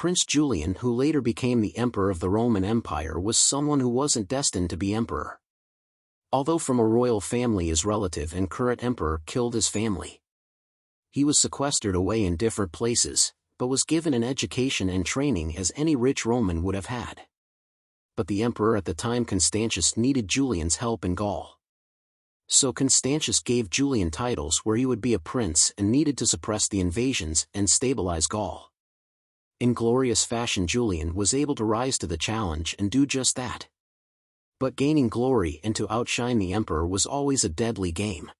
Prince Julian, who later became the Emperor of the Roman Empire, was someone who wasn't destined to be emperor. Although from a royal family, his relative and current emperor killed his family. He was sequestered away in different places, but was given an education and training as any rich Roman would have had. But the emperor at the time, Constantius, needed Julian's help in Gaul. So Constantius gave Julian titles where he would be a prince and needed to suppress the invasions and stabilize Gaul. In glorious fashion, Julian was able to rise to the challenge and do just that. But gaining glory and to outshine the emperor was always a deadly game.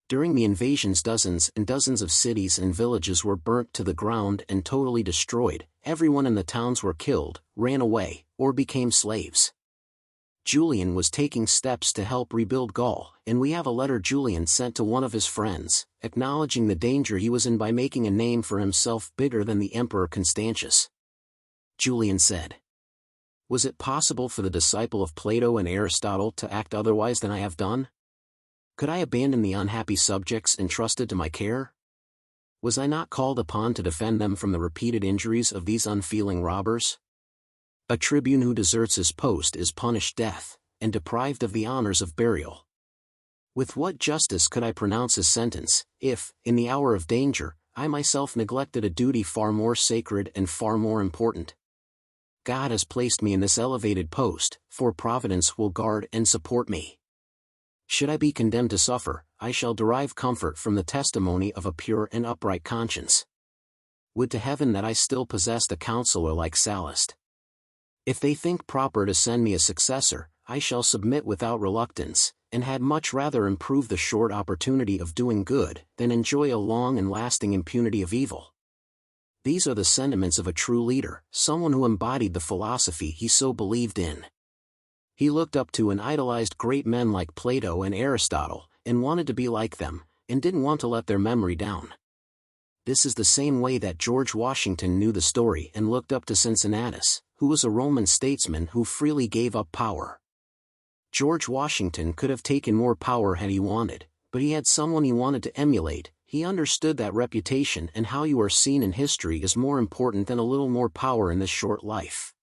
During the invasions, dozens and dozens of cities and villages were burnt to the ground and totally destroyed. Everyone in the towns were killed, ran away, or became slaves. Julian was taking steps to help rebuild Gaul, and we have a letter Julian sent to one of his friends, acknowledging the danger he was in by making a name for himself bigger than the Emperor Constantius. Julian said, "Was it possible for the disciple of Plato and Aristotle to act otherwise than I have done? Could I abandon the unhappy subjects entrusted to my care? Was I not called upon to defend them from the repeated injuries of these unfeeling robbers? A tribune who deserts his post is punished death, and deprived of the honors of burial. With what justice could I pronounce his sentence, if, in the hour of danger, I myself neglected a duty far more sacred and far more important? God has placed me in this elevated post, for Providence will guard and support me. Should I be condemned to suffer, I shall derive comfort from the testimony of a pure and upright conscience. Would to heaven that I still possessed a counselor like Sallust. If they think proper to send me a successor, I shall submit without reluctance, and had much rather improve the short opportunity of doing good than enjoy a long and lasting impunity of evil." These are the sentiments of a true leader, someone who embodied the philosophy he so believed in. He looked up to and idolized great men like Plato and Aristotle, and wanted to be like them, and didn't want to let their memory down. This is the same way that George Washington knew the story and looked up to Cincinnatus, who was a Roman statesman who freely gave up power. George Washington could have taken more power had he wanted, but he had someone he wanted to emulate. He understood that reputation and how you are seen in history is more important than a little more power in this short life.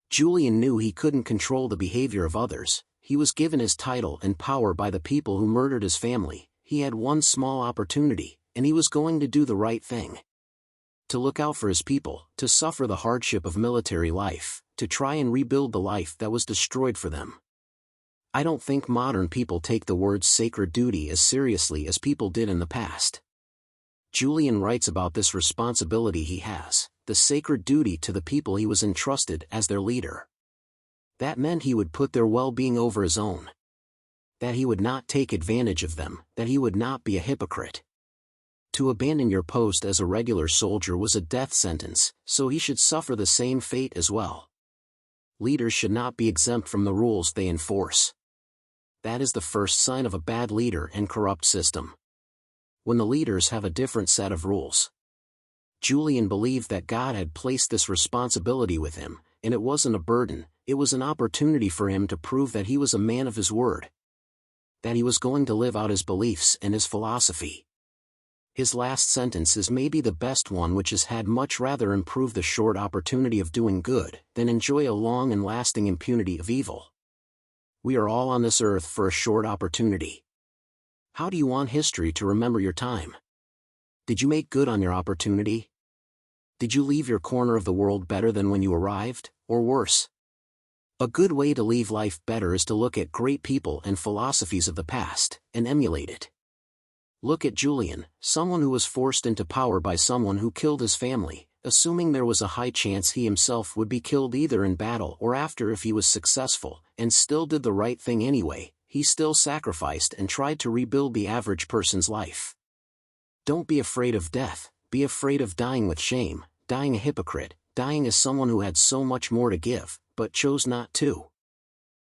Julian knew he couldn't control the behavior of others. He was given his title and power by the people who murdered his family. He had one small opportunity, and he was going to do the right thing. To look out for his people, to suffer the hardship of military life, to try and rebuild the life that was destroyed for them. I don't think modern people take the word sacred duty as seriously as people did in the past. Julian writes about this responsibility he has, the sacred duty to the people he was entrusted as their leader. That meant he would put their well-being over his own. That he would not take advantage of them, that he would not be a hypocrite. To abandon your post as a regular soldier was a death sentence, so he should suffer the same fate as well. Leaders should not be exempt from the rules they enforce. That is the first sign of a bad leader and corrupt system. When the leaders have a different set of rules. Julian believed that God had placed this responsibility with him, and it wasn't a burden, it was an opportunity for him to prove that he was a man of his word. That he was going to live out his beliefs and his philosophy. His last sentence is maybe the best one, which is had much rather improve the short opportunity of doing good than enjoy a long and lasting impunity of evil. We are all on this earth for a short opportunity. How do you want history to remember your time? Did you make good on your opportunity? Did you leave your corner of the world better than when you arrived, or worse? A good way to leave life better is to look at great people and philosophies of the past, and emulate it. Look at Julian, someone who was forced into power by someone who killed his family, assuming there was a high chance he himself would be killed either in battle or after if he was successful, and still did the right thing anyway. He still sacrificed and tried to rebuild the average person's life. Don't be afraid of death, be afraid of dying with shame, dying a hypocrite, dying as someone who had so much more to give, but chose not to.